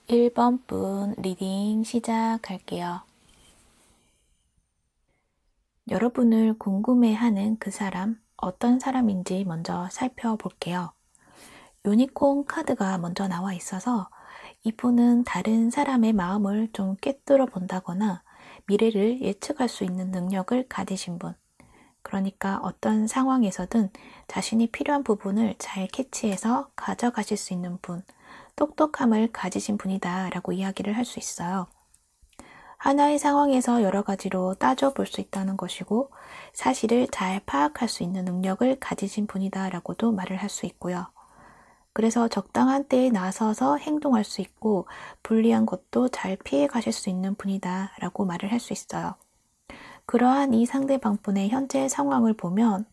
1번 분 리딩 시작할게요. 여러분을 궁금해하는 그 사람, 어떤 사람인지 먼저 살펴볼게요. 유니콘 카드가 먼저 나와 있어서 이분은 다른 사람의 마음을 좀 꿰뚫어 본다거나 미래를 예측할 수 있는 능력을 가지신 분. 그러니까 어떤 상황에서든 자신이 필요한 부분을 잘 캐치해서 가져가실 수 있는 분, 똑똑함을 가지신 분이다 라고 이야기를 할 수 있어요. 하나의 상황에서 여러 가지로 따져볼 수 있다는 것이고 사실을 잘 파악할 수 있는 능력을 가지신 분이다 라고도 말을 할 수 있고요. 그래서 적당한 때에 나서서 행동할 수 있고 불리한 것도 잘 피해 가실 수 있는 분이다 라고 말을 할 수 있어요. 그러한 이 상대방 분의 현재 상황을 보면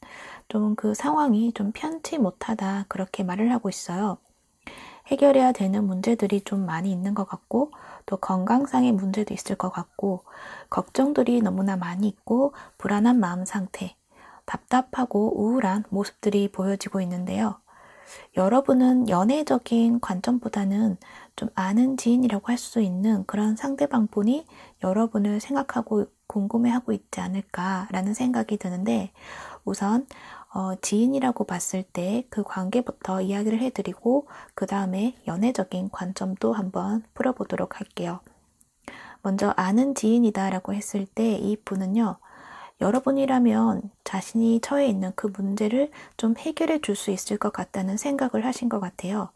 좀 그 상황이 좀 편치 못하다 그렇게 말을 하고 있어요. 해결해야 되는 문제들이 좀 많이 있는 것 같고 또 건강상의 문제도 있을 것 같고 걱정들이 너무나 많이 있고 불안한 마음 상태, 답답하고 우울한 모습들이 보여지고 있는데요. 여러분은 연애적인 관점보다는 좀 아는 지인이라고 할 수 있는 그런 상대방 분이 여러분을 생각하고 궁금해하고 있지 않을까라는 생각이 드는데 우선 지인이라고 봤을 때 그 관계부터 이야기를 해드리고 그 다음에 연애적인 관점도 한번 풀어보도록 할게요. 먼저 아는 지인이다 라고 했을 때 이 분은요. 여러분이라면 자신이 처해 있는 그 문제를 좀 해결해 줄 수 있을 것 같다는 생각을 하신 것 같아요.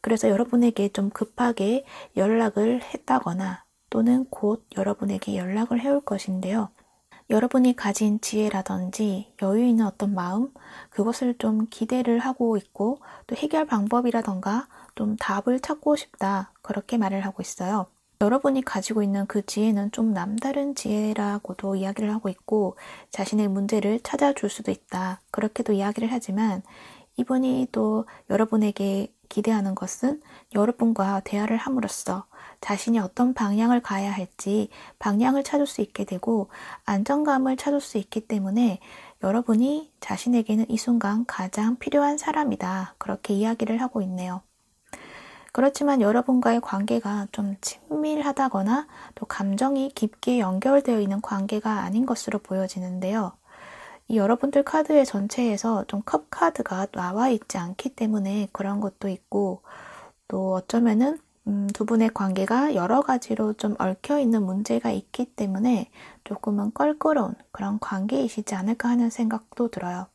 그래서 여러분에게 좀 급하게 연락을 했다거나 또는 곧 여러분에게 연락을 해올 것인데요. 여러분이 가진 지혜라든지 여유 있는 어떤 마음, 그것을 좀 기대를 하고 있고 또 해결 방법이라던가 좀 답을 찾고 싶다. 그렇게 말을 하고 있어요. 여러분이 가지고 있는 그 지혜는 좀 남다른 지혜라고도 이야기를 하고 있고 자신의 문제를 찾아줄 수도 있다. 그렇게도 이야기를 하지만 이분이 또 여러분에게 기대하는 것은 여러분과 대화를 함으로써 자신이 어떤 방향을 가야 할지 방향을 찾을 수 있게 되고 안정감을 찾을 수 있기 때문에 여러분이 자신에게는 이 순간 가장 필요한 사람이다. 그렇게 이야기를 하고 있네요. 그렇지만 여러분과의 관계가 좀 친밀하다거나 또 감정이 깊게 연결되어 있는 관계가 아닌 것으로 보여지는데요. 이 여러분들 카드의 전체에서 좀 컵 카드가 나와 있지 않기 때문에 그런 것도 있고 또 어쩌면은 두 분의 관계가 여러 가지로 좀 얽혀 있는 문제가 있기 때문에 조금은 껄끄러운 그런 관계이시지 않을까 하는 생각도 들어요.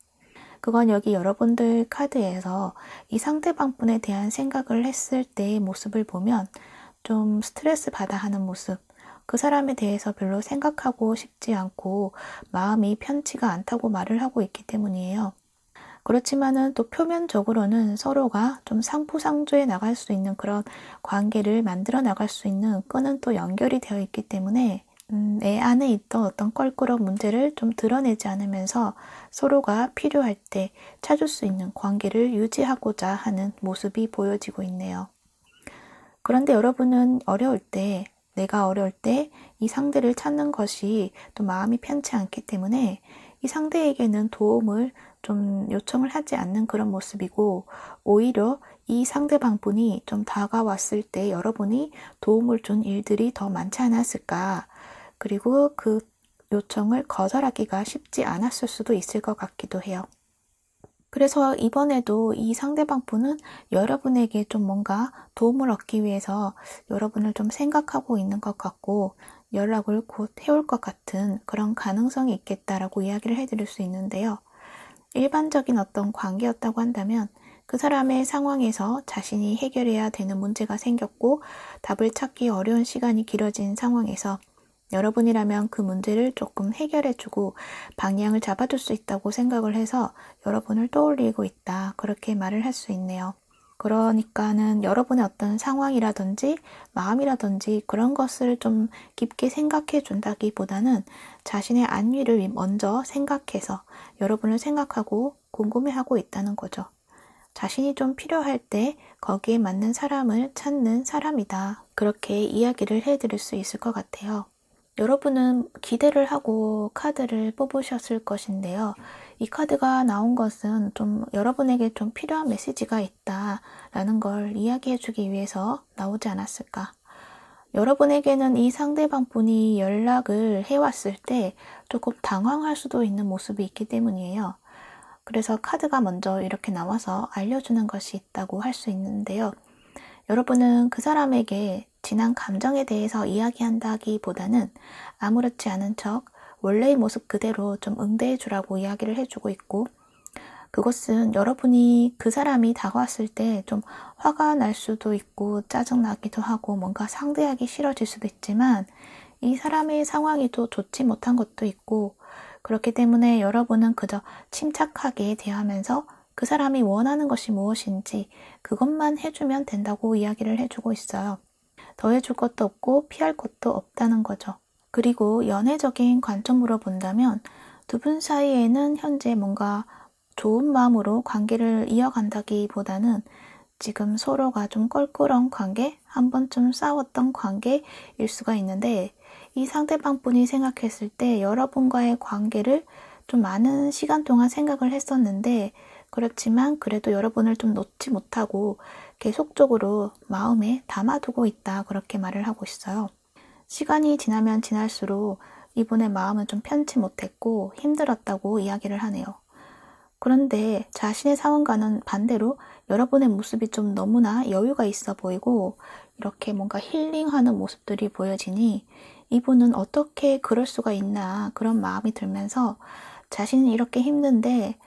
그건 여기 여러분들 카드에서 이 상대방 분에 대한 생각을 했을 때의 모습을 보면 좀 스트레스 받아 하는 모습, 그 사람에 대해서 별로 생각하고 싶지 않고 마음이 편치가 않다고 말을 하고 있기 때문이에요. 그렇지만은 또 표면적으로는 서로가 좀 상부상조해 나갈 수 있는 그런 관계를 만들어 나갈 수 있는 끈은 또 연결이 되어 있기 때문에 내 안에 있던 어떤 껄끄러운 문제를 좀 드러내지 않으면서 서로가 필요할 때 찾을 수 있는 관계를 유지하고자 하는 모습이 보여지고 있네요. 그런데 여러분은 내가 어려울 때 이 상대를 찾는 것이 또 마음이 편치 않기 때문에 이 상대에게는 도움을 좀 요청을 하지 않는 그런 모습이고 오히려 이 상대방 분이 좀 다가왔을 때 여러분이 도움을 준 일들이 더 많지 않았을까. 그리고 그 요청을 거절하기가 쉽지 않았을 수도 있을 것 같기도 해요. 그래서 이번에도 이 상대방 분은 여러분에게 좀 뭔가 도움을 얻기 위해서 여러분을 좀 생각하고 있는 것 같고 연락을 곧 해올 것 같은 그런 가능성이 있겠다라고 이야기를 해드릴 수 있는데요. 일반적인 어떤 관계였다고 한다면 그 사람의 상황에서 자신이 해결해야 되는 문제가 생겼고 답을 찾기 어려운 시간이 길어진 상황에서 여러분이라면 그 문제를 조금 해결해주고 방향을 잡아줄 수 있다고 생각을 해서 여러분을 떠올리고 있다. 그렇게 말을 할 수 있네요. 그러니까는 여러분의 어떤 상황이라든지 마음이라든지 그런 것을 좀 깊게 생각해 준다기보다는 자신의 안위를 먼저 생각해서 여러분을 생각하고 궁금해하고 있다는 거죠. 자신이 좀 필요할 때 거기에 맞는 사람을 찾는 사람이다. 그렇게 이야기를 해드릴 수 있을 것 같아요. 여러분은 기대를 하고 카드를 뽑으셨을 것인데요. 이 카드가 나온 것은 좀 여러분에게 좀 필요한 메시지가 있다라는 걸 이야기해 주기 위해서 나오지 않았을까. 여러분에게는 이 상대방 분이 연락을 해왔을 때 조금 당황할 수도 있는 모습이 있기 때문이에요. 그래서 카드가 먼저 이렇게 나와서 알려주는 것이 있다고 할 수 있는데요. 여러분은 그 사람에게 지난 감정에 대해서 이야기한다기보다는 아무렇지 않은 척 원래의 모습 그대로 좀 응대해 주라고 이야기를 해주고 있고, 그것은 여러분이 그 사람이 다가왔을 때 좀 화가 날 수도 있고 짜증나기도 하고 뭔가 상대하기 싫어질 수도 있지만 이 사람의 상황이 또 좋지 못한 것도 있고, 그렇기 때문에 여러분은 그저 침착하게 대하면서 그 사람이 원하는 것이 무엇인지 그것만 해주면 된다고 이야기를 해주고 있어요. 더 해줄 것도 없고 피할 것도 없다는 거죠. 그리고 연애적인 관점으로 본다면 두 분 사이에는 현재 뭔가 좋은 마음으로 관계를 이어간다기보다는 지금 서로가 좀 껄끄러운 관계, 한 번쯤 싸웠던 관계일 수가 있는데, 이 상대방 분이 생각했을 때 여러분과의 관계를 좀 많은 시간 동안 생각을 했었는데, 그렇지만 그래도 여러분을 좀 놓지 못하고 계속적으로 마음에 담아두고 있다, 그렇게 말을 하고 있어요. 시간이 지나면 지날수록 이분의 마음은 좀 편치 못했고 힘들었다고 이야기를 하네요. 그런데 자신의 상황과는 반대로 여러분의 모습이 좀 너무나 여유가 있어 보이고 이렇게 뭔가 힐링하는 모습들이 보여지니 이분은 어떻게 그럴 수가 있나 그런 마음이 들면서 자신이 이렇게 힘든데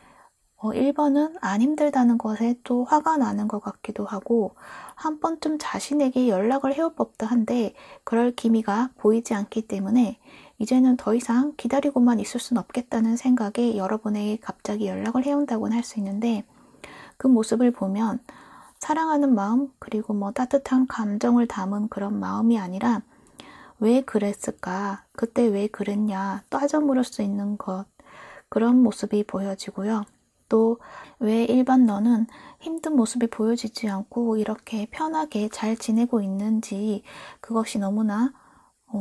1번은 안 힘들다는 것에 또 화가 나는 것 같기도 하고, 한 번쯤 자신에게 연락을 해올 법도 한데 그럴 기미가 보이지 않기 때문에 이제는 더 이상 기다리고만 있을 순 없겠다는 생각에 여러분에게 갑자기 연락을 해온다고는 할 수 있는데, 그 모습을 보면 사랑하는 마음 그리고 따뜻한 감정을 담은 그런 마음이 아니라 왜 그랬을까? 그때 왜 그랬냐? 따져 물을 수 있는 것, 그런 모습이 보여지고요. 또 왜 일반 너는 힘든 모습이 보여지지 않고 이렇게 편하게 잘 지내고 있는지 그것이 너무나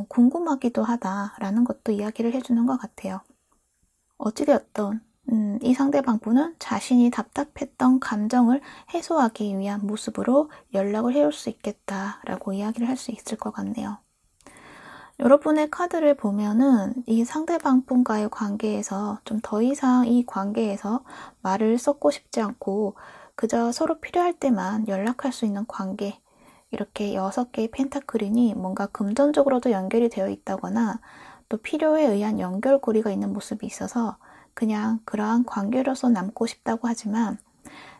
궁금하기도 하다라는 것도 이야기를 해주는 것 같아요. 어찌되었던 이 상대방 분은 자신이 답답했던 감정을 해소하기 위한 모습으로 연락을 해올 수 있겠다라고 이야기를 할 수 있을 것 같네요. 여러분의 카드를 보면은 이 상대방 분과의 관계에서 좀 더 이상 이 관계에서 말을 섞고 싶지 않고 그저 서로 필요할 때만 연락할 수 있는 관계, 이렇게 6개의 펜타클이 뭔가 금전적으로도 연결이 되어 있다거나 또 필요에 의한 연결고리가 있는 모습이 있어서 그냥 그러한 관계로서 남고 싶다고 하지만,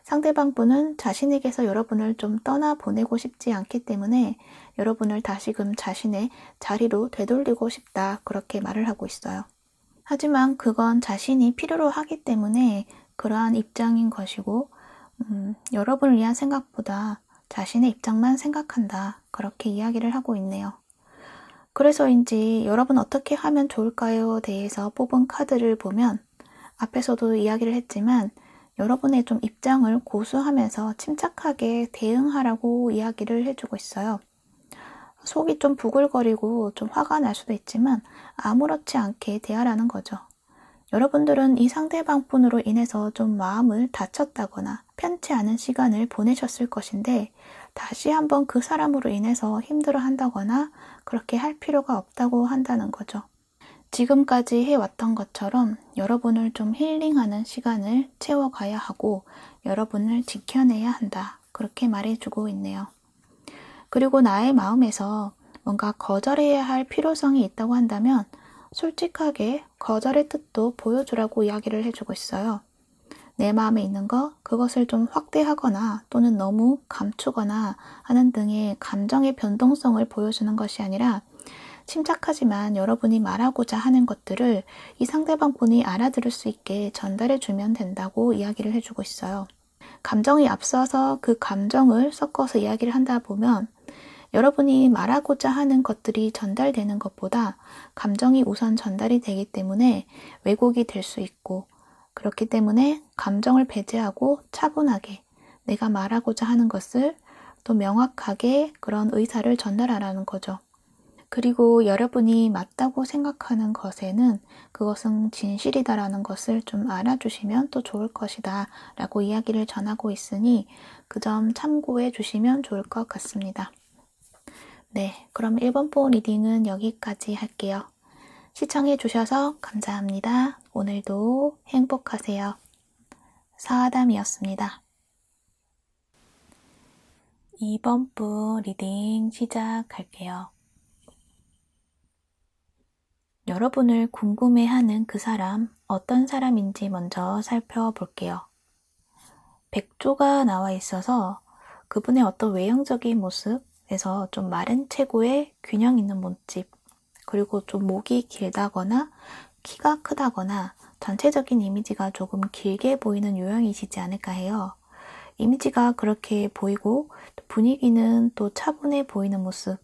상대방 분은 자신에게서 여러분을 좀 떠나보내고 싶지 않기 때문에 여러분을 다시금 자신의 자리로 되돌리고 싶다, 그렇게 말을 하고 있어요. 하지만 그건 자신이 필요로 하기 때문에 그러한 입장인 것이고, 여러분을 위한 생각보다 자신의 입장만 생각한다, 그렇게 이야기를 하고 있네요. 그래서인지 여러분 어떻게 하면 좋을까요? 대해서 뽑은 카드를 보면 앞에서도 이야기를 했지만 여러분의 좀 입장을 고수하면서 침착하게 대응하라고 이야기를 해주고 있어요. 속이 좀 부글거리고 좀 화가 날 수도 있지만 아무렇지 않게 대하라는 거죠. 여러분들은 이 상대방 분으로 인해서 좀 마음을 다쳤다거나 편치 않은 시간을 보내셨을 것인데 다시 한번 그 사람으로 인해서 힘들어 한다거나 그렇게 할 필요가 없다고 한다는 거죠. 지금까지 해왔던 것처럼 여러분을 좀 힐링하는 시간을 채워가야 하고 여러분을 지켜내야 한다, 그렇게 말해주고 있네요. 그리고 나의 마음에서 뭔가 거절해야 할 필요성이 있다고 한다면 솔직하게 거절의 뜻도 보여주라고 이야기를 해주고 있어요. 내 마음에 있는 거, 그것을 좀 확대하거나 또는 너무 감추거나 하는 등의 감정의 변동성을 보여주는 것이 아니라 침착하지만 여러분이 말하고자 하는 것들을 이 상대방 분이 알아들을 수 있게 전달해 주면 된다고 이야기를 해주고 있어요. 감정이 앞서서 그 감정을 섞어서 이야기를 한다 보면 여러분이 말하고자 하는 것들이 전달되는 것보다 감정이 우선 전달이 되기 때문에 왜곡이 될 수 있고, 그렇기 때문에 감정을 배제하고 차분하게 내가 말하고자 하는 것을 또 명확하게 그런 의사를 전달하라는 거죠. 그리고 여러분이 맞다고 생각하는 것에는 그것은 진실이다라는 것을 좀 알아주시면 또 좋을 것이다 라고 이야기를 전하고 있으니 그 점 참고해 주시면 좋을 것 같습니다. 네, 그럼 1번폰 리딩은 여기까지 할게요. 시청해주셔서 감사합니다. 오늘도 행복하세요. 사아담이었습니다. 2번분 리딩 시작할게요. 여러분을 궁금해하는 그 사람, 어떤 사람인지 먼저 살펴볼게요. 백조가 나와 있어서 그분의 어떤 외형적인 모습에서 좀 마른 체구에 균형 있는 몸집, 그리고 좀 목이 길다거나 키가 크다거나 전체적인 이미지가 조금 길게 보이는 유형이시지 않을까 해요. 이미지가 그렇게 보이고 분위기는 또 차분해 보이는 모습,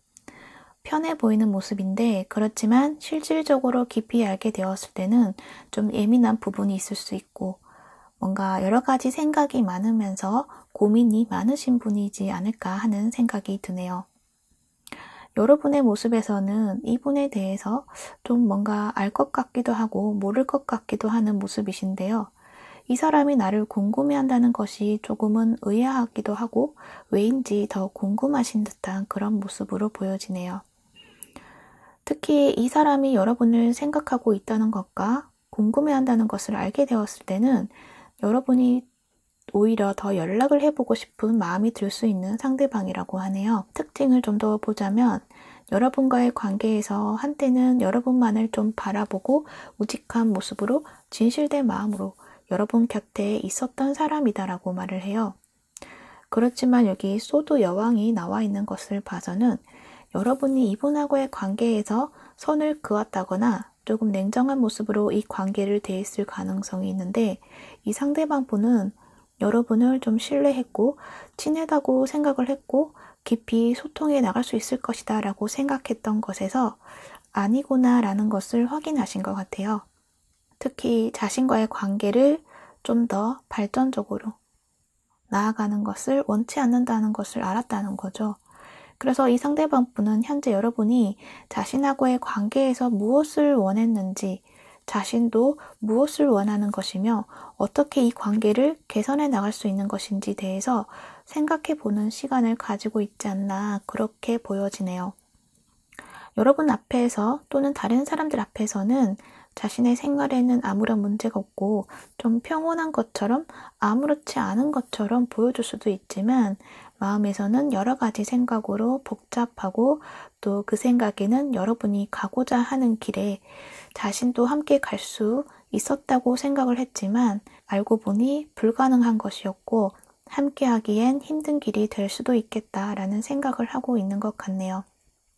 편해 보이는 모습인데, 그렇지만 실질적으로 깊이 알게 되었을 때는 좀 예민한 부분이 있을 수 있고 뭔가 여러 가지 생각이 많으면서 고민이 많으신 분이지 않을까 하는 생각이 드네요. 여러분의 모습에서는 이분에 대해서 좀 뭔가 알 것 같기도 하고 모를 것 같기도 하는 모습이신데요. 이 사람이 나를 궁금해한다는 것이 조금은 의아하기도 하고 왜인지 더 궁금하신 듯한 그런 모습으로 보여지네요. 특히 이 사람이 여러분을 생각하고 있다는 것과 궁금해한다는 것을 알게 되었을 때는 여러분이 오히려 더 연락을 해보고 싶은 마음이 들 수 있는 상대방이라고 하네요. 특징을 좀 더 보자면 여러분과의 관계에서 한때는 여러분만을 좀 바라보고 우직한 모습으로 진실된 마음으로 여러분 곁에 있었던 사람이다라고 말을 해요. 그렇지만 여기 소드 여왕이 나와 있는 것을 봐서는 여러분이 이분하고의 관계에서 선을 그었다거나 조금 냉정한 모습으로 이 관계를 대했을 가능성이 있는데, 이 상대방 분은 여러분을 좀 신뢰했고 친하다고 생각을 했고 깊이 소통해 나갈 수 있을 것이다 라고 생각했던 것에서 아니구나 라는 것을 확인하신 것 같아요. 특히 자신과의 관계를 좀 더 발전적으로 나아가는 것을 원치 않는다는 것을 알았다는 거죠. 그래서 이 상대방 분은 현재 여러분이 자신하고의 관계에서 무엇을 원했는지, 자신도 무엇을 원하는 것이며 어떻게 이 관계를 개선해 나갈 수 있는 것인지 대해서 생각해 보는 시간을 가지고 있지 않나, 그렇게 보여지네요. 여러분 앞에서 또는 다른 사람들 앞에서는 자신의 생활에는 아무런 문제가 없고 좀 평온한 것처럼, 아무렇지 않은 것처럼 보여줄 수도 있지만 마음에서는 여러 가지 생각으로 복잡하고, 또 그 생각에는 여러분이 가고자 하는 길에 자신도 함께 갈 수 있었다고 생각을 했지만 알고 보니 불가능한 것이었고 함께 하기엔 힘든 길이 될 수도 있겠다라는 생각을 하고 있는 것 같네요.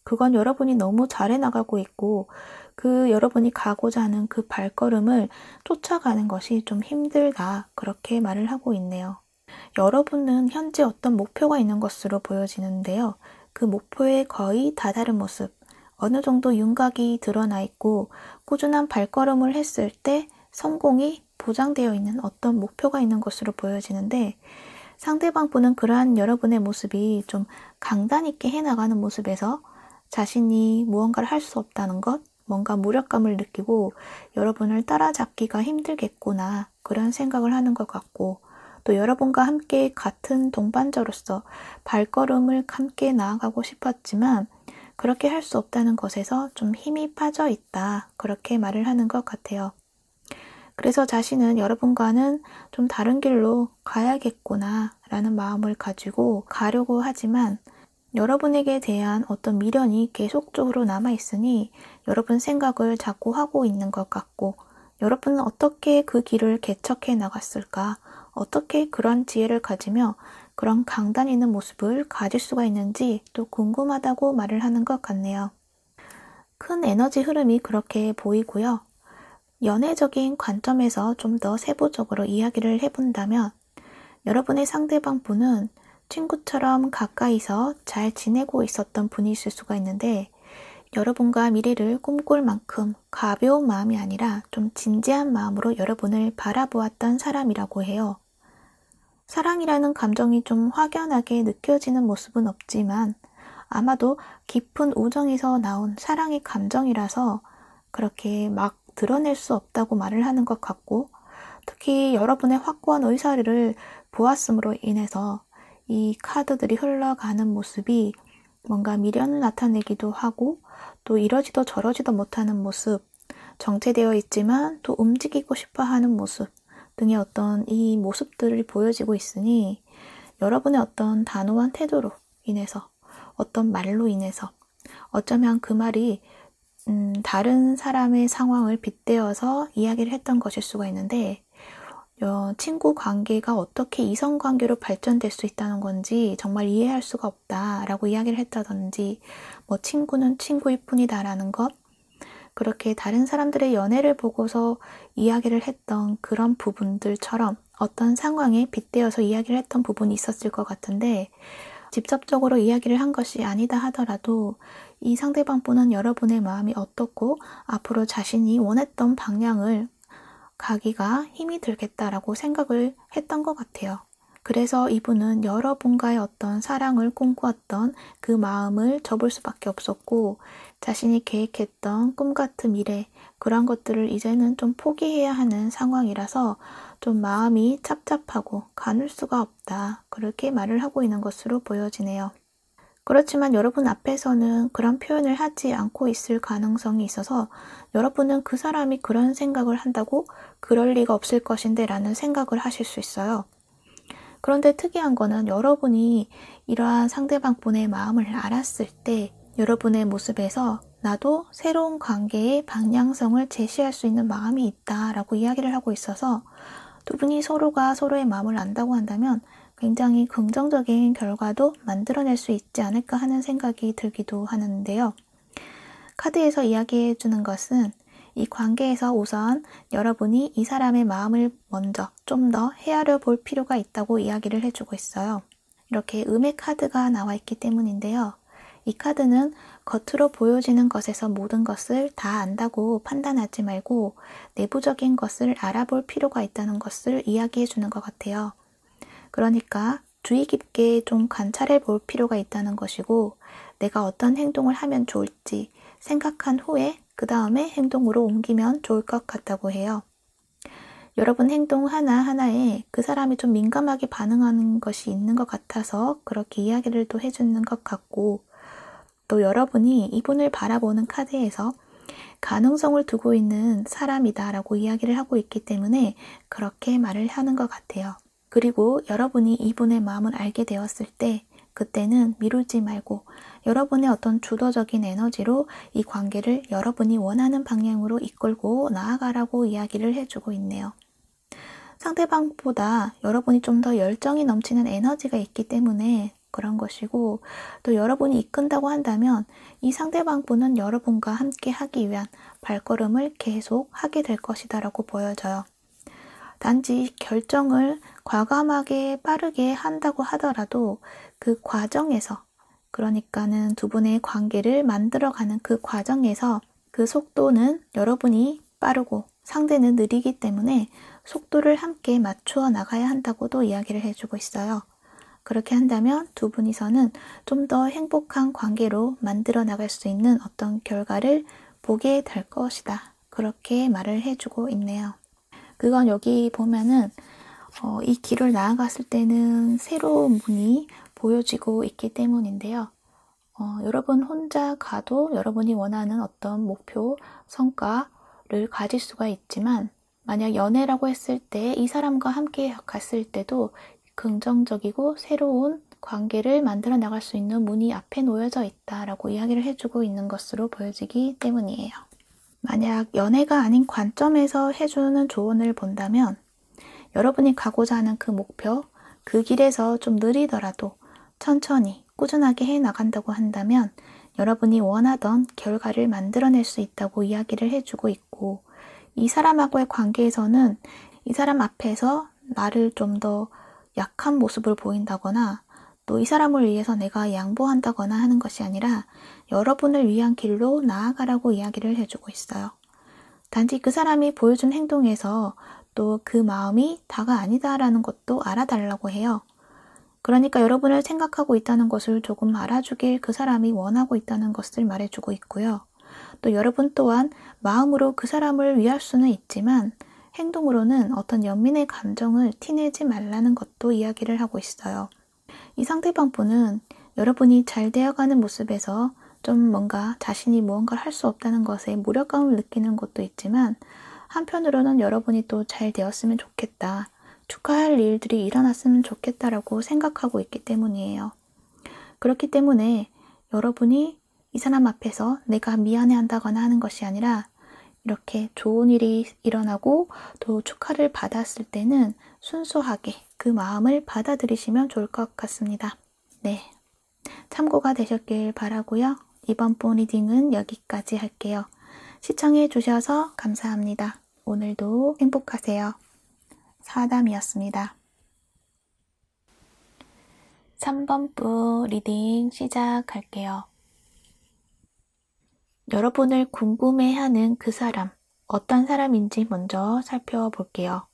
그건 여러분이 너무 잘해 나가고 있고 그 여러분이 가고자 하는 그 발걸음을 쫓아가는 것이 좀 힘들다, 그렇게 말을 하고 있네요. 여러분은 현재 어떤 목표가 있는 것으로 보여지는데요. 그 목표에 거의 다다른 모습, 어느 정도 윤곽이 드러나 있고 꾸준한 발걸음을 했을 때 성공이 보장되어 있는 어떤 목표가 있는 것으로 보여지는데, 상대방 분은 그러한 여러분의 모습이 좀 강단 있게 해나가는 모습에서 자신이 무언가를 할 수 없다는 것, 뭔가 무력감을 느끼고 여러분을 따라잡기가 힘들겠구나, 그런 생각을 하는 것 같고, 또 여러분과 함께 같은 동반자로서 발걸음을 함께 나아가고 싶었지만 그렇게 할 수 없다는 것에서 좀 힘이 빠져 있다, 그렇게 말을 하는 것 같아요. 그래서 자신은 여러분과는 좀 다른 길로 가야겠구나 라는 마음을 가지고 가려고 하지만 여러분에게 대한 어떤 미련이 계속적으로 남아있으니 여러분 생각을 자꾸 하고 있는 것 같고, 여러분은 어떻게 그 길을 개척해 나갔을까, 어떻게 그런 지혜를 가지며 그런 강단 있는 모습을 가질 수가 있는지 또 궁금하다고 말을 하는 것 같네요. 큰 에너지 흐름이 그렇게 보이고요. 연애적인 관점에서 좀 더 세부적으로 이야기를 해본다면 여러분의 상대방 분은 친구처럼 가까이서 잘 지내고 있었던 분이실 수가 있는데, 여러분과 미래를 꿈꿀 만큼 가벼운 마음이 아니라 좀 진지한 마음으로 여러분을 바라보았던 사람이라고 해요. 사랑이라는 감정이 좀 확연하게 느껴지는 모습은 없지만 아마도 깊은 우정에서 나온 사랑의 감정이라서 그렇게 막 드러낼 수 없다고 말을 하는 것 같고, 특히 여러분의 확고한 의사를 보았음으로 인해서 이 카드들이 흘러가는 모습이 뭔가 미련을 나타내기도 하고 또 이러지도 저러지도 못하는 모습, 정체되어 있지만 또 움직이고 싶어 하는 모습 등의 어떤 이 모습들을 보여지고 있으니 여러분의 어떤 단호한 태도로 인해서 어떤 말로 인해서 어쩌면 그 말이 다른 사람의 상황을 빗대어서 이야기를 했던 것일 수가 있는데 친구 관계가 어떻게 이성 관계로 발전될 수 있다는 건지 정말 이해할 수가 없다라고 이야기를 했다든지 뭐 친구는 친구일 뿐이다라는 것 그렇게 다른 사람들의 연애를 보고서 이야기를 했던 그런 부분들처럼 어떤 상황에 빗대어서 이야기를 했던 부분이 있었을 것 같은데 직접적으로 이야기를 한 것이 아니다 하더라도 이 상대방분은 여러분의 마음이 어떻고 앞으로 자신이 원했던 방향을 가기가 힘이 들겠다라고 생각을 했던 것 같아요. 그래서 이분은 여러분과의 어떤 사랑을 꿈꾸었던 그 마음을 접을 수밖에 없었고 자신이 계획했던 꿈 같은 미래 그런 것들을 이제는 좀 포기해야 하는 상황이라서 좀 마음이 찹찹하고 가눌 수가 없다. 그렇게 말을 하고 있는 것으로 보여지네요. 그렇지만 여러분 앞에서는 그런 표현을 하지 않고 있을 가능성이 있어서 여러분은 그 사람이 그런 생각을 한다고 그럴 리가 없을 것인데 라는 생각을 하실 수 있어요. 그런데 특이한 거는 여러분이 이러한 상대방분의 마음을 알았을 때 여러분의 모습에서 나도 새로운 관계의 방향성을 제시할 수 있는 마음이 있다라고 이야기를 하고 있어서 두 분이 서로가 서로의 마음을 안다고 한다면 굉장히 긍정적인 결과도 만들어낼 수 있지 않을까 하는 생각이 들기도 하는데요. 카드에서 이야기해 주는 것은 이 관계에서 우선 여러분이 이 사람의 마음을 먼저 좀 더 헤아려 볼 필요가 있다고 이야기를 해주고 있어요. 이렇게 음의 카드가 나와 있기 때문인데요. 이 카드는 겉으로 보여지는 것에서 모든 것을 다 안다고 판단하지 말고 내부적인 것을 알아볼 필요가 있다는 것을 이야기해 주는 것 같아요. 그러니까 주의 깊게 좀 관찰해 볼 필요가 있다는 것이고 내가 어떤 행동을 하면 좋을지 생각한 후에 그 다음에 행동으로 옮기면 좋을 것 같다고 해요. 여러분 행동 하나하나에 그 사람이 좀 민감하게 반응하는 것이 있는 것 같아서 그렇게 이야기를 또 해주는 것 같고 또 여러분이 이분을 바라보는 카드에서 가능성을 두고 있는 사람이다라고 이야기를 하고 있기 때문에 그렇게 말을 하는 것 같아요. 그리고 여러분이 이분의 마음을 알게 되었을 때 그때는 미루지 말고 여러분의 어떤 주도적인 에너지로 이 관계를 여러분이 원하는 방향으로 이끌고 나아가라고 이야기를 해주고 있네요. 상대방보다 여러분이 좀 더 열정이 넘치는 에너지가 있기 때문에 그런 것이고 또 여러분이 이끈다고 한다면 이 상대방분은 여러분과 함께 하기 위한 발걸음을 계속 하게 될 것이다 라고 보여져요. 단지 결정을 과감하게 빠르게 한다고 하더라도 그 과정에서 그러니까는 두 분의 관계를 만들어가는 그 과정에서 그 속도는 여러분이 빠르고 상대는 느리기 때문에 속도를 함께 맞추어 나가야 한다고도 이야기를 해주고 있어요. 그렇게 한다면 두 분이서는 좀 더 행복한 관계로 만들어 나갈 수 있는 어떤 결과를 보게 될 것이다. 그렇게 말을 해주고 있네요. 그건 여기 보면은 이 길을 나아갔을 때는 새로운 문이 보여지고 있기 때문인데요. 여러분 혼자 가도 여러분이 원하는 어떤 목표, 성과를 가질 수가 있지만 만약 연애라고 했을 때 이 사람과 함께 갔을 때도 긍정적이고 새로운 관계를 만들어 나갈 수 있는 문이 앞에 놓여져 있다라고 이야기를 해주고 있는 것으로 보여지기 때문이에요. 만약 연애가 아닌 관점에서 해주는 조언을 본다면 여러분이 가고자 하는 그 목표, 그 길에서 좀 느리더라도 천천히 꾸준하게 해나간다고 한다면 여러분이 원하던 결과를 만들어낼 수 있다고 이야기를 해주고 있고 이 사람하고의 관계에서는 이 사람 앞에서 나를 좀 더 약한 모습을 보인다거나 또 이 사람을 위해서 내가 양보한다거나 하는 것이 아니라 여러분을 위한 길로 나아가라고 이야기를 해주고 있어요. 단지 그 사람이 보여준 행동에서 또 그 마음이 다가 아니다라는 것도 알아달라고 해요. 그러니까 여러분을 생각하고 있다는 것을 조금 알아주길 그 사람이 원하고 있다는 것을 말해주고 있고요. 또 여러분 또한 마음으로 그 사람을 위할 수는 있지만 행동으로는 어떤 연민의 감정을 티내지 말라는 것도 이야기를 하고 있어요. 이 상대방 분은 여러분이 잘 되어가는 모습에서 좀 뭔가 자신이 무언가를 할 수 없다는 것에 무력감을 느끼는 것도 있지만, 한편으로는 여러분이 또 잘 되었으면 좋겠다, 축하할 일들이 일어났으면 좋겠다라고 생각하고 있기 때문이에요. 그렇기 때문에 여러분이 이 사람 앞에서 내가 미안해 한다거나 하는 것이 아니라, 이렇게 좋은 일이 일어나고 또 축하를 받았을 때는 순수하게 그 마음을 받아들이시면 좋을 것 같습니다. 네, 참고가 되셨길 바라고요. 이번 본 리딩은 여기까지 할게요. 시청해 주셔서 감사합니다. 오늘도 행복하세요. 사담이었습니다. 3번 부 리딩 시작할게요. 여러분을 궁금해하는 그 사람, 어떤 사람인지 먼저 살펴볼게요.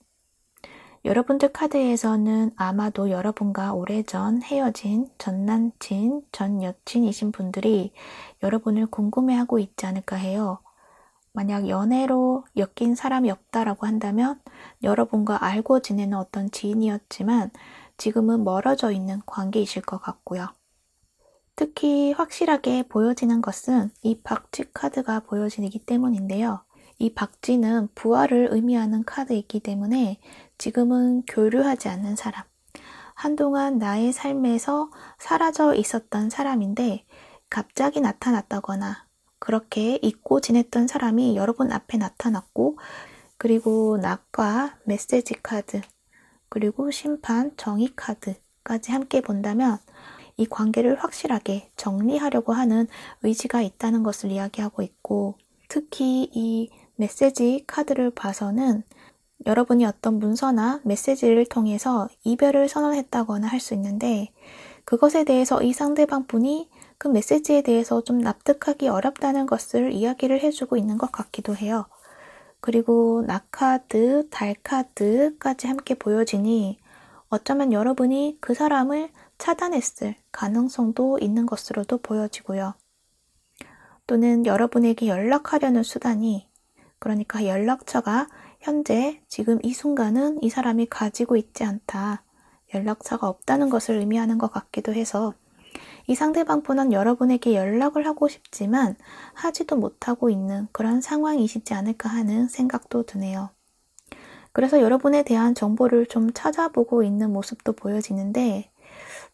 여러분들 카드에서는 아마도 여러분과 오래전 헤어진 전 남친, 전 여친이신 분들이 여러분을 궁금해하고 있지 않을까 해요. 만약 연애로 엮인 사람이 없다라고 한다면 여러분과 알고 지내는 어떤 지인이었지만 지금은 멀어져 있는 관계이실 것 같고요. 특히 확실하게 보여지는 것은 이 박쥐 카드가 보여지기 때문인데요. 이 박쥐는 부활을 의미하는 카드이기 때문에 지금은 교류하지 않는 사람, 한동안 나의 삶에서 사라져 있었던 사람인데 갑자기 나타났다거나 그렇게 잊고 지냈던 사람이 여러분 앞에 나타났고, 그리고 낙과 메시지 카드, 그리고 심판, 정의 카드까지 함께 본다면 이 관계를 확실하게 정리하려고 하는 의지가 있다는 것을 이야기하고 있고, 특히 이 메시지 카드를 봐서는 여러분이 어떤 문서나 메시지를 통해서 이별을 선언했다거나 할 수 있는데, 그것에 대해서 이 상대방 분이 그 메시지에 대해서 좀 납득하기 어렵다는 것을 이야기를 해주고 있는 것 같기도 해요. 그리고 낙카드, 달카드까지 함께 보여지니 어쩌면 여러분이 그 사람을 차단했을 가능성도 있는 것으로도 보여지고요. 또는 여러분에게 연락하려는 수단이, 그러니까 연락처가 현재 지금 이 순간은 이 사람이 가지고 있지 않다, 연락처가 없다는 것을 의미하는 것 같기도 해서 이 상대방분은 여러분에게 연락을 하고 싶지만 하지도 못하고 있는 그런 상황이시지 않을까 하는 생각도 드네요. 그래서 여러분에 대한 정보를 좀 찾아보고 있는 모습도 보여지는데,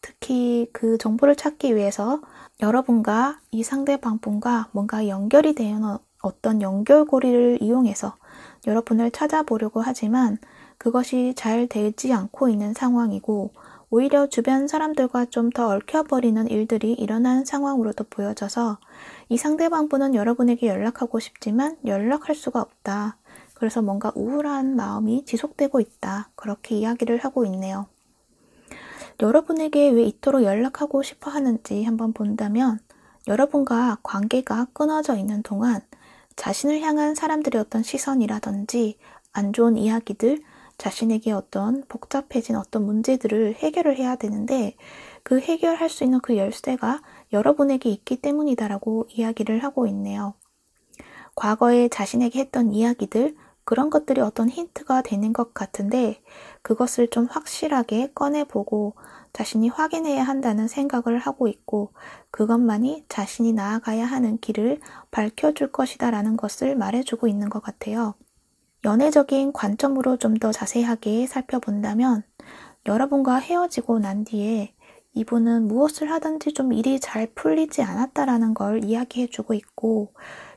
특히 그 정보를 찾기 위해서 여러분과 이 상대방분과 뭔가 연결이 되는 어떤 연결고리를 이용해서 여러분을 찾아보려고 하지만 그것이 잘 되지 않고 있는 상황이고, 오히려 주변 사람들과 좀 더 얽혀버리는 일들이 일어난 상황으로도 보여져서 이 상대방분은 여러분에게 연락하고 싶지만 연락할 수가 없다, 그래서 뭔가 우울한 마음이 지속되고 있다, 그렇게 이야기를 하고 있네요. 여러분에게 왜 이토록 연락하고 싶어 하는지 한번 본다면, 여러분과 관계가 끊어져 있는 동안 자신을 향한 사람들의 어떤 시선이라든지 안 좋은 이야기들, 자신에게 어떤 복잡해진 어떤 문제들을 해결을 해야 되는데, 그 해결할 수 있는 그 열쇠가 여러분에게 있기 때문이다라고 이야기를 하고 있네요. 과거에 자신에게 했던 이야기들, 그런 것들이 어떤 힌트가 되는 것 같은데 그것을 좀 확실하게 꺼내보고 자신이 확인해야 한다는 생각을 하고 있고, 그것만이 자신이 나아가야 하는 길을 밝혀줄 것이다 라는 것을 말해주고 있는 것 같아요. 연애적인 관점으로 좀 더 자세하게 살펴본다면, 여러분과 헤어지고 난 뒤에 이분은 무엇을 하든지 좀 일이 잘 풀리지 않았다라는 걸 이야기해주고 있고,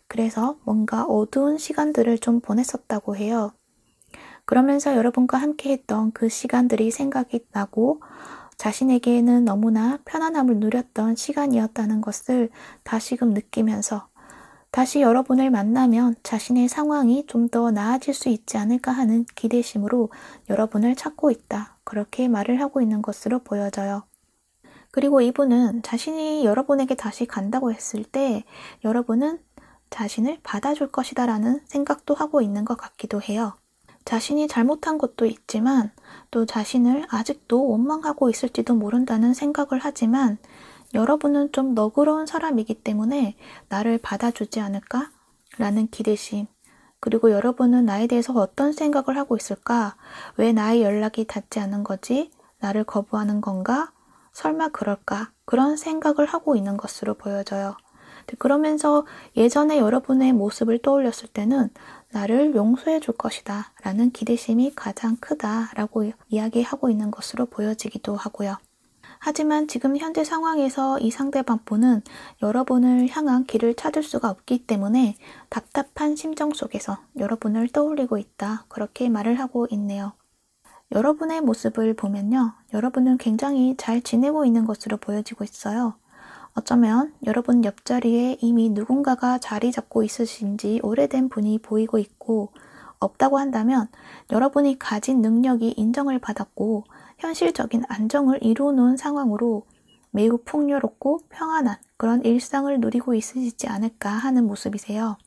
그래서 뭔가 어두운 시간들을 좀 보냈었다고 해요. 그러면서 여러분과 함께 했던 그 시간들이 생각이 나고 자신에게는 너무나 편안함을 누렸던 시간이었다는 것을 다시금 느끼면서 다시 여러분을 만나면 자신의 상황이 좀 더 나아질 수 있지 않을까 하는 기대심으로 여러분을 찾고 있다, 그렇게 말을 하고 있는 것으로 보여져요. 그리고 이분은 자신이 여러분에게 다시 간다고 했을 때 여러분은 자신을 받아줄 것이다 라는 생각도 하고 있는 것 같기도 해요. 자신이 잘못한 것도 있지만 또 자신을 아직도 원망하고 있을지도 모른다는 생각을 하지만, 여러분은 좀 너그러운 사람이기 때문에 나를 받아주지 않을까? 라는 기대심, 그리고 여러분은 나에 대해서 어떤 생각을 하고 있을까? 왜 나의 연락이 닿지 않은 거지? 나를 거부하는 건가? 설마 그럴까? 그런 생각을 하고 있는 것으로 보여져요. 그러면서 예전에 여러분의 모습을 떠올렸을 때는 나를 용서해 줄 것이다 라는 기대심이 가장 크다라고 이야기하고 있는 것으로 보여지기도 하고요. 하지만 지금 현재 상황에서 이 상대방분은 여러분을 향한 길을 찾을 수가 없기 때문에 답답한 심정 속에서 여러분을 떠올리고 있다. 그렇게 말을 하고 있네요. 여러분의 모습을 보면요. 여러분은 굉장히 잘 지내고 있는 것으로 보여지고 있어요. 어쩌면 여러분 옆자리에 이미 누군가가 자리 잡고 있으신지 오래된 분이 보이고 있고, 없다고 한다면 여러분이 가진 능력이 인정을 받았고 현실적인 안정을 이루어놓은 상황으로 매우 풍요롭고 평안한 그런 일상을 누리고 있으시지 않을까 하는 모습이세요.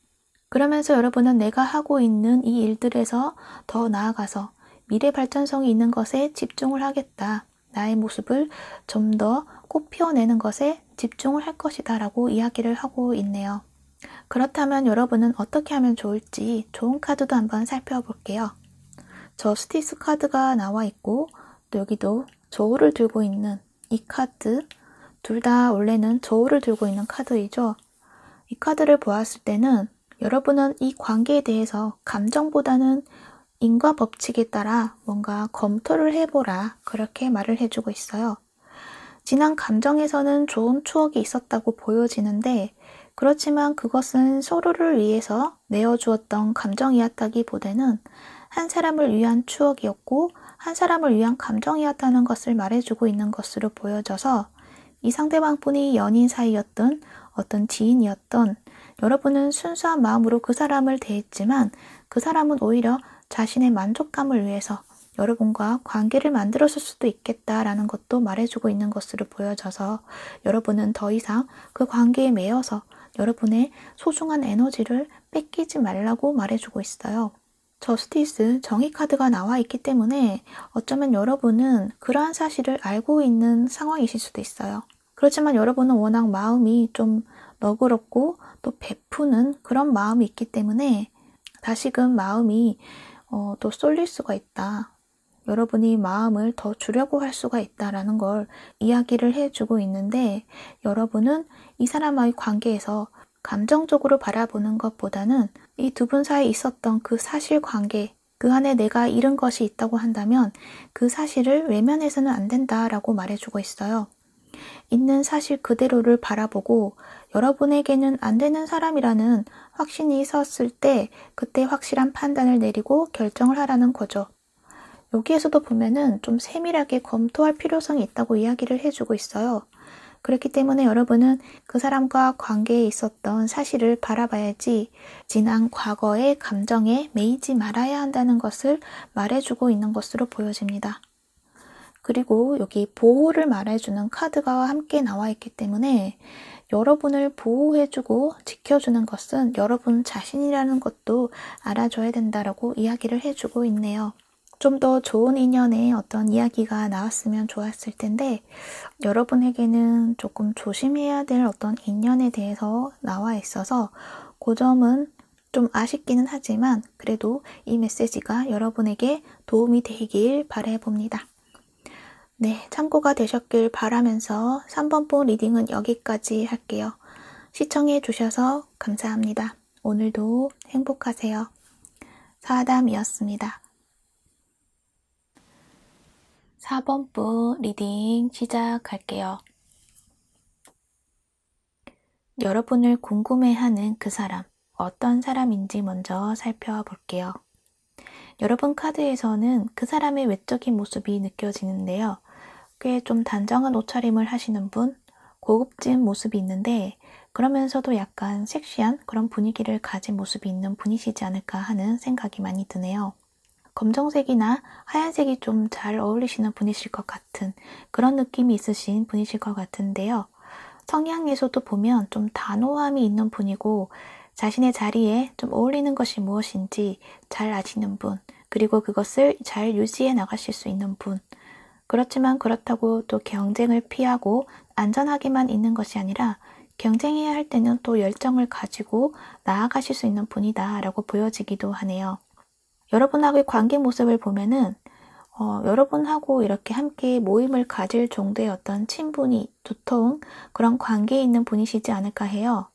그러면서 여러분은 내가 하고 있는 이 일들에서 더 나아가서 미래 발전성이 있는 것에 집중을 하겠다. 나의 모습을 좀 더 꽃피워내는 것에 집중을 할 것이다 라고 이야기를 하고 있네요. 그렇다면 여러분은 어떻게 하면 좋을지 좋은 카드도 한번 살펴볼게요. 저스티스 카드가 나와 있고 또 여기도 저울을 들고 있는 이 카드, 둘 다 원래는 저울을 들고 있는 카드이죠. 이 카드를 보았을 때는 여러분은 이 관계에 대해서 감정보다는 인과 법칙에 따라 뭔가 검토를 해보라, 그렇게 말을 해주고 있어요. 지난 감정에서는 좋은 추억이 있었다고 보여지는데 그렇지만 그것은 서로를 위해서 내어주었던 감정이었다기보다는 한 사람을 위한 추억이었고 한 사람을 위한 감정이었다는 것을 말해주고 있는 것으로 보여져서 이 상대방분이 연인 사이였던 어떤 지인이었던 여러분은 순수한 마음으로 그 사람을 대했지만 그 사람은 오히려 자신의 만족감을 위해서 여러분과 관계를 만들었을 수도 있겠다라는 것도 말해주고 있는 것으로 보여져서 여러분은 더 이상 그 관계에 매여서 여러분의 소중한 에너지를 뺏기지 말라고 말해주고 있어요. 저스티스, 정의 카드가 나와 있기 때문에 어쩌면 여러분은 그러한 사실을 알고 있는 상황이실 수도 있어요. 그렇지만 여러분은 워낙 마음이 좀 너그럽고 또 베푸는 그런 마음이 있기 때문에 다시금 마음이 또 쏠릴 수가 있다. 여러분이 마음을 더 주려고 할 수가 있다라는 걸 이야기를 해주고 있는데 여러분은 이 사람과의 관계에서 감정적으로 바라보는 것보다는 이 두 분 사이에 있었던 그 사실관계, 그 안에 내가 잃은 것이 있다고 한다면 그 사실을 외면해서는 안 된다라고 말해주고 있어요. 있는 사실 그대로를 바라보고 여러분에게는 안 되는 사람이라는 확신이 있었을 때 그때 확실한 판단을 내리고 결정을 하라는 거죠. 여기에서도 보면은 좀 세밀하게 검토할 필요성이 있다고 이야기를 해주고 있어요. 그렇기 때문에 여러분은 그 사람과 관계에 있었던 사실을 바라봐야지 지난 과거의 감정에 매이지 말아야 한다는 것을 말해주고 있는 것으로 보여집니다. 그리고 여기 보호를 말해주는 카드가 함께 나와 있기 때문에 여러분을 보호해주고 지켜주는 것은 여러분 자신이라는 것도 알아줘야 된다라고 이야기를 해주고 있네요. 좀 더 좋은 인연의 어떤 이야기가 나왔으면 좋았을 텐데 여러분에게는 조금 조심해야 될 어떤 인연에 대해서 나와 있어서 그 점은 좀 아쉽기는 하지만 그래도 이 메시지가 여러분에게 도움이 되길 바라봅니다. 네, 참고가 되셨길 바라면서 3번본 리딩은 여기까지 할게요. 시청해 주셔서 감사합니다. 오늘도 행복하세요. 사담이었습니다. 4번분 리딩 시작할게요. 여러분을 궁금해하는 그 사람, 어떤 사람인지 먼저 살펴볼게요. 여러분 카드에서는 그 사람의 외적인 모습이 느껴지는데요. 꽤 좀 단정한 옷차림을 하시는 분, 고급진 모습이 있는데 그러면서도 약간 섹시한 그런 분위기를 가진 모습이 있는 분이시지 않을까 하는 생각이 많이 드네요. 검정색이나 하얀색이 좀 잘 어울리시는 분이실 것 같은 그런 느낌이 있으신 분이실 것 같은데요. 성향에서도 보면 좀 단호함이 있는 분이고 자신의 자리에 좀 어울리는 것이 무엇인지 잘 아시는 분, 그리고 그것을 잘 유지해 나가실 수 있는 분. 그렇지만 그렇다고 또 경쟁을 피하고 안전하게만 있는 것이 아니라 경쟁해야 할 때는 또 열정을 가지고 나아가실 수 있는 분이다 라고 보여지기도 하네요. 여러분하고의 관계 모습을 보면은 여러분하고 이렇게 함께 모임을 가질 정도의 어떤 친분이 두터운 그런 관계에 있는 분이시지 않을까 해요.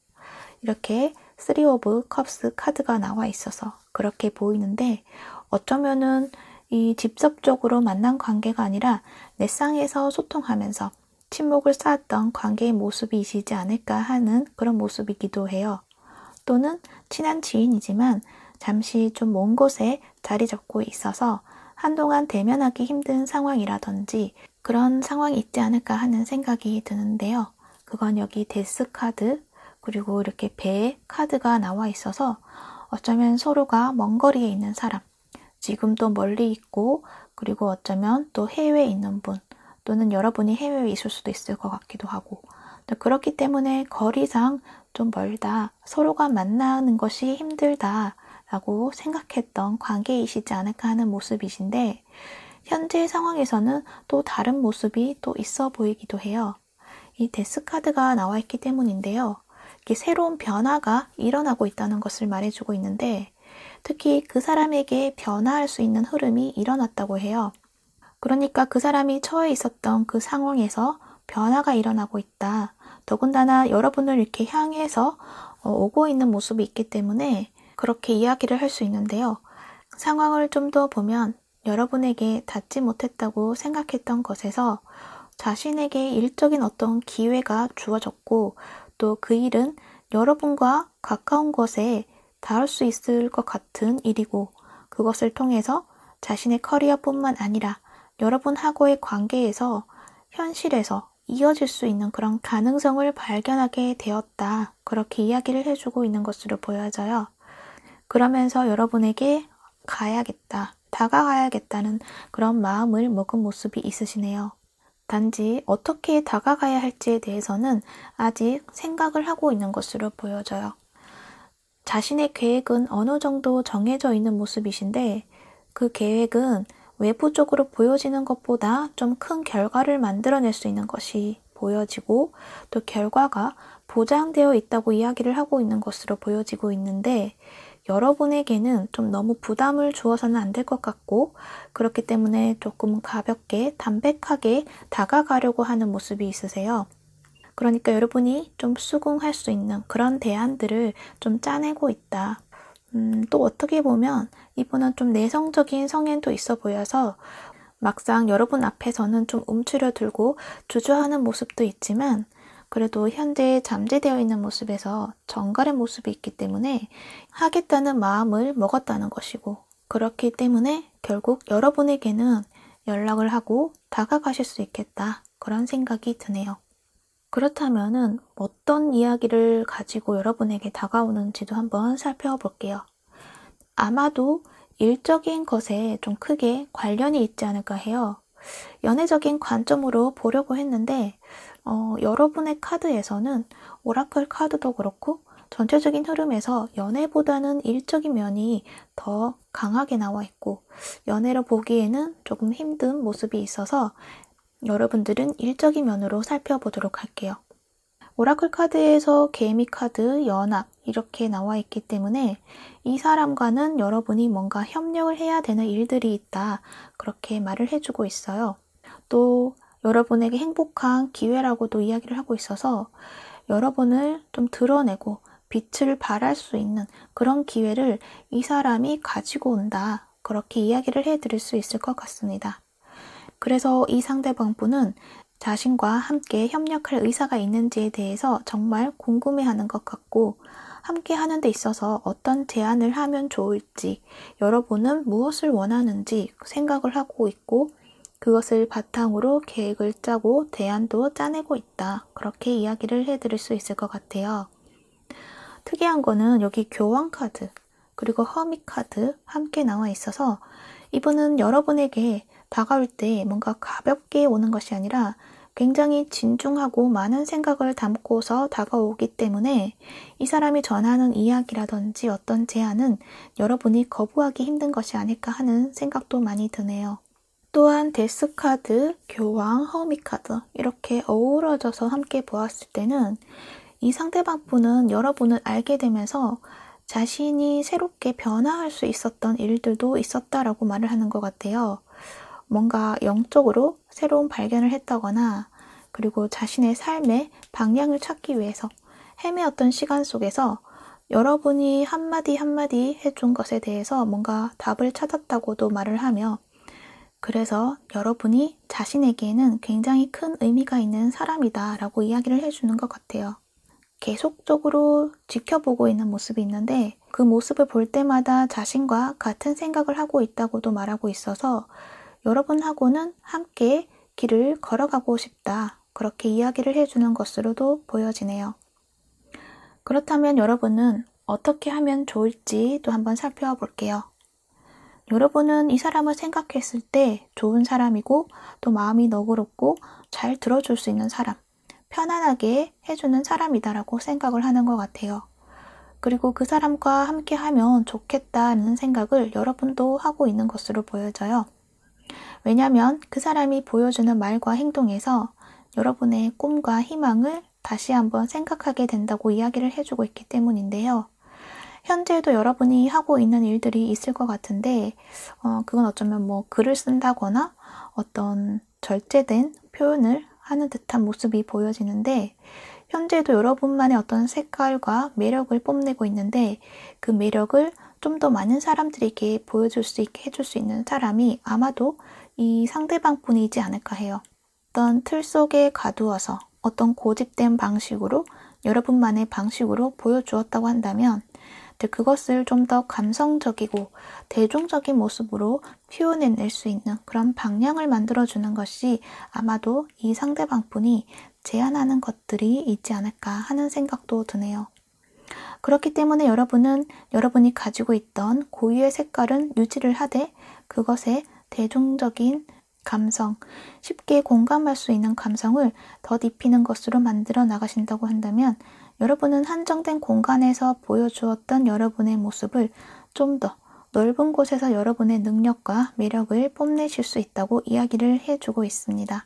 이렇게 3 of Cups 카드가 나와 있어서 그렇게 보이는데 어쩌면은 이 직접적으로 만난 관계가 아니라 넷상에서 소통하면서 친목을 쌓았던 관계의 모습이시지 않을까 하는 그런 모습이기도 해요. 또는 친한 지인이지만 잠시 좀 먼 곳에 자리 잡고 있어서 한동안 대면하기 힘든 상황이라든지 그런 상황이 있지 않을까 하는 생각이 드는데요. 그건 여기 데스 카드 그리고 이렇게 배 카드가 나와 있어서 어쩌면 서로가 먼 거리에 있는 사람, 지금도 멀리 있고 그리고 어쩌면 또 해외에 있는 분 또는 여러분이 해외에 있을 수도 있을 것 같기도 하고 그렇기 때문에 거리상 좀 멀다, 서로가 만나는 것이 힘들다 라고 생각했던 관계이시지 않을까 하는 모습이신데 현재 상황에서는 또 다른 모습이 또 있어 보이기도 해요. 이 데스카드가 나와 있기 때문인데요. 이렇게 새로운 변화가 일어나고 있다는 것을 말해주고 있는데 특히 그 사람에게 변화할 수 있는 흐름이 일어났다고 해요. 그러니까 그 사람이 처해 있었던 그 상황에서 변화가 일어나고 있다. 더군다나 여러분을 이렇게 향해서 오고 있는 모습이 있기 때문에 그렇게 이야기를 할 수 있는데요. 상황을 좀 더 보면 여러분에게 닿지 못했다고 생각했던 것에서 자신에게 일적인 어떤 기회가 주어졌고 또 그 일은 여러분과 가까운 곳에 닿을 수 있을 것 같은 일이고 그것을 통해서 자신의 커리어뿐만 아니라 여러분하고의 관계에서 현실에서 이어질 수 있는 그런 가능성을 발견하게 되었다. 그렇게 이야기를 해주고 있는 것으로 보여져요. 그러면서 여러분에게 가야겠다, 다가가야겠다는 그런 마음을 먹은 모습이 있으시네요. 단지 어떻게 다가가야 할지에 대해서는 아직 생각을 하고 있는 것으로 보여져요. 자신의 계획은 어느 정도 정해져 있는 모습이신데 그 계획은 외부적으로 보여지는 것보다 좀 큰 결과를 만들어낼 수 있는 것이 보여지고 또 결과가 보장되어 있다고 이야기를 하고 있는 것으로 보여지고 있는데 여러분에게는 좀 너무 부담을 주어서는 안 될 것 같고 그렇기 때문에 조금 가볍게 담백하게 다가가려고 하는 모습이 있으세요. 그러니까 여러분이 좀 수긍할 수 있는 그런 대안들을 좀 짜내고 있다. 또 어떻게 보면 이분은 좀 내성적인 성향도 있어 보여서 막상 여러분 앞에서는 좀 움츠려들고 주저하는 모습도 있지만 그래도 현재 잠재되어 있는 모습에서 정갈의 모습이 있기 때문에 하겠다는 마음을 먹었다는 것이고 그렇기 때문에 결국 여러분에게는 연락을 하고 다가가실 수 있겠다. 그런 생각이 드네요. 그렇다면은 어떤 이야기를 가지고 여러분에게 다가오는지도 한번 살펴볼게요. 아마도 일적인 것에 좀 크게 관련이 있지 않을까 해요. 연애적인 관점으로 보려고 했는데 여러분의 카드에서는 오라클 카드도 그렇고 전체적인 흐름에서 연애보다는 일적인 면이 더 강하게 나와 있고 연애로 보기에는 조금 힘든 모습이 있어서 여러분들은 일적인 면으로 살펴보도록 할게요. 오라클 카드에서 개미 카드, 연합 이렇게 나와 있기 때문에 이 사람과는 여러분이 뭔가 협력을 해야 되는 일들이 있다. 그렇게 말을 해주고 있어요. 또 여러분에게 행복한 기회라고도 이야기를 하고 있어서 여러분을 좀 드러내고 빛을 발할 수 있는 그런 기회를 이 사람이 가지고 온다. 그렇게 이야기를 해드릴 수 있을 것 같습니다. 그래서 이 상대방 분은 자신과 함께 협력할 의사가 있는지에 대해서 정말 궁금해하는 것 같고 함께 하는 데 있어서 어떤 제안을 하면 좋을지 여러분은 무엇을 원하는지 생각을 하고 있고 그것을 바탕으로 계획을 짜고 대안도 짜내고 있다. 그렇게 이야기를 해드릴 수 있을 것 같아요. 특이한 거는 여기 교황 카드 그리고 허밋 카드 함께 나와 있어서 이분은 여러분에게 다가올 때 뭔가 가볍게 오는 것이 아니라 굉장히 진중하고 많은 생각을 담고서 다가오기 때문에 이 사람이 전하는 이야기라든지 어떤 제안은 여러분이 거부하기 힘든 것이 아닐까 하는 생각도 많이 드네요. 또한 데스 카드, 교황, 허밋 카드 이렇게 어우러져서 함께 보았을 때는 이 상대방 분은 여러분을 알게 되면서 자신이 새롭게 변화할 수 있었던 일들도 있었다라고 말을 하는 것 같아요. 뭔가 영적으로 새로운 발견을 했다거나 그리고 자신의 삶의 방향을 찾기 위해서 헤매었던 시간 속에서 여러분이 한마디 한마디 해준 것에 대해서 뭔가 답을 찾았다고도 말을 하며 그래서 여러분이 자신에게는 굉장히 큰 의미가 있는 사람이다 라고 이야기를 해주는 것 같아요. 계속적으로 지켜보고 있는 모습이 있는데 그 모습을 볼 때마다 자신과 같은 생각을 하고 있다고도 말하고 있어서 여러분하고는 함께 길을 걸어가고 싶다. 그렇게 이야기를 해주는 것으로도 보여지네요. 그렇다면 여러분은 어떻게 하면 좋을지 또 한번 살펴볼게요. 여러분은 이 사람을 생각했을 때 좋은 사람이고 또 마음이 너그럽고 잘 들어줄 수 있는 사람, 편안하게 해주는 사람이다라고 생각을 하는 것 같아요. 그리고 그 사람과 함께 하면 좋겠다는 생각을 여러분도 하고 있는 것으로 보여져요. 왜냐하면 그 사람이 보여주는 말과 행동에서 여러분의 꿈과 희망을 다시 한번 생각하게 된다고 이야기를 해주고 있기 때문인데요. 현재도 여러분이 하고 있는 일들이 있을 것 같은데 그건 어쩌면 뭐 글을 쓴다거나 어떤 절제된 표현을 하는 듯한 모습이 보여지는데 현재도 여러분만의 어떤 색깔과 매력을 뽐내고 있는데 그 매력을 좀 더 많은 사람들에게 보여줄 수 있게 해줄 수 있는 사람이 아마도 이 상대방 분이지 않을까 해요. 어떤 틀 속에 가두어서 어떤 고집된 방식으로 여러분만의 방식으로 보여주었다고 한다면 그것을 좀 더 감성적이고 대중적인 모습으로 표현해낼 수 있는 그런 방향을 만들어주는 것이 아마도 이 상대방분이 제안하는 것들이 있지 않을까 하는 생각도 드네요. 그렇기 때문에 여러분은 여러분이 가지고 있던 고유의 색깔은 유지를 하되 그것에 대중적인 감성, 쉽게 공감할 수 있는 감성을 덧입히는 것으로 만들어 나가신다고 한다면 여러분은 한정된 공간에서 보여주었던 여러분의 모습을 좀 더 넓은 곳에서 여러분의 능력과 매력을 뽐내실 수 있다고 이야기를 해주고 있습니다.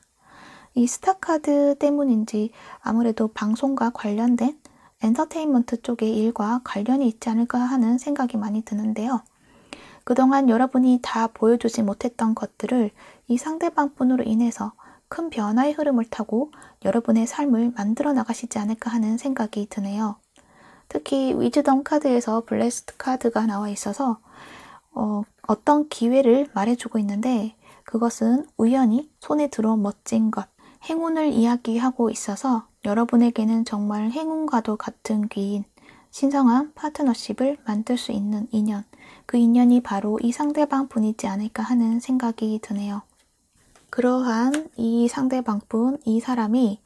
이 스타카드 때문인지 아무래도 방송과 관련된 엔터테인먼트 쪽의 일과 관련이 있지 않을까 하는 생각이 많이 드는데요. 그동안 여러분이 다 보여주지 못했던 것들을 이 상대방 분으로 인해서 큰 변화의 흐름을 타고 여러분의 삶을 만들어 나가시지 않을까 하는 생각이 드네요. 특히 위즈덤 카드에서 블레스드 카드가 나와 있어서 어떤 기회를 말해주고 있는데 그것은 우연히 손에 들어온 멋진 것, 행운을 이야기하고 있어서 여러분에게는 정말 행운과도 같은 기인 신성한 파트너십을 만들 수 있는 인연, 그 인연이 바로 이 상대방 분이지 않을까 하는 생각이 드네요. 그러한 이 상대방분, 이 사람이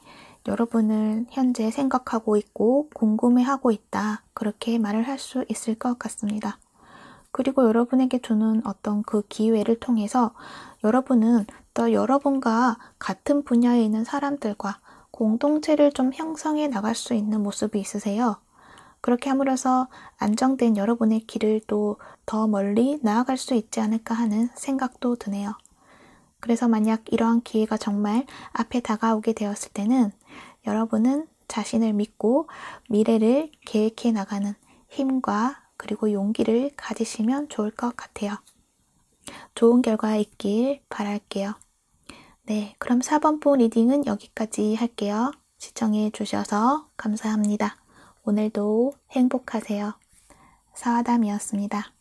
여러분을 현재 생각하고 있고 궁금해하고 있다. 그렇게 말을 할 수 있을 것 같습니다. 그리고 여러분에게 주는 어떤 그 기회를 통해서 여러분은 또 여러분과 같은 분야에 있는 사람들과 공동체를 좀 형성해 나갈 수 있는 모습이 있으세요. 그렇게 함으로써 안정된 여러분의 길을 또 더 멀리 나아갈 수 있지 않을까 하는 생각도 드네요. 그래서 만약 이러한 기회가 정말 앞에 다가오게 되었을 때는 여러분은 자신을 믿고 미래를 계획해 나가는 힘과 그리고 용기를 가지시면 좋을 것 같아요. 좋은 결과 있길 바랄게요. 네, 그럼 4번분 리딩은 여기까지 할게요. 시청해 주셔서 감사합니다. 오늘도 행복하세요. 사와담이었습니다.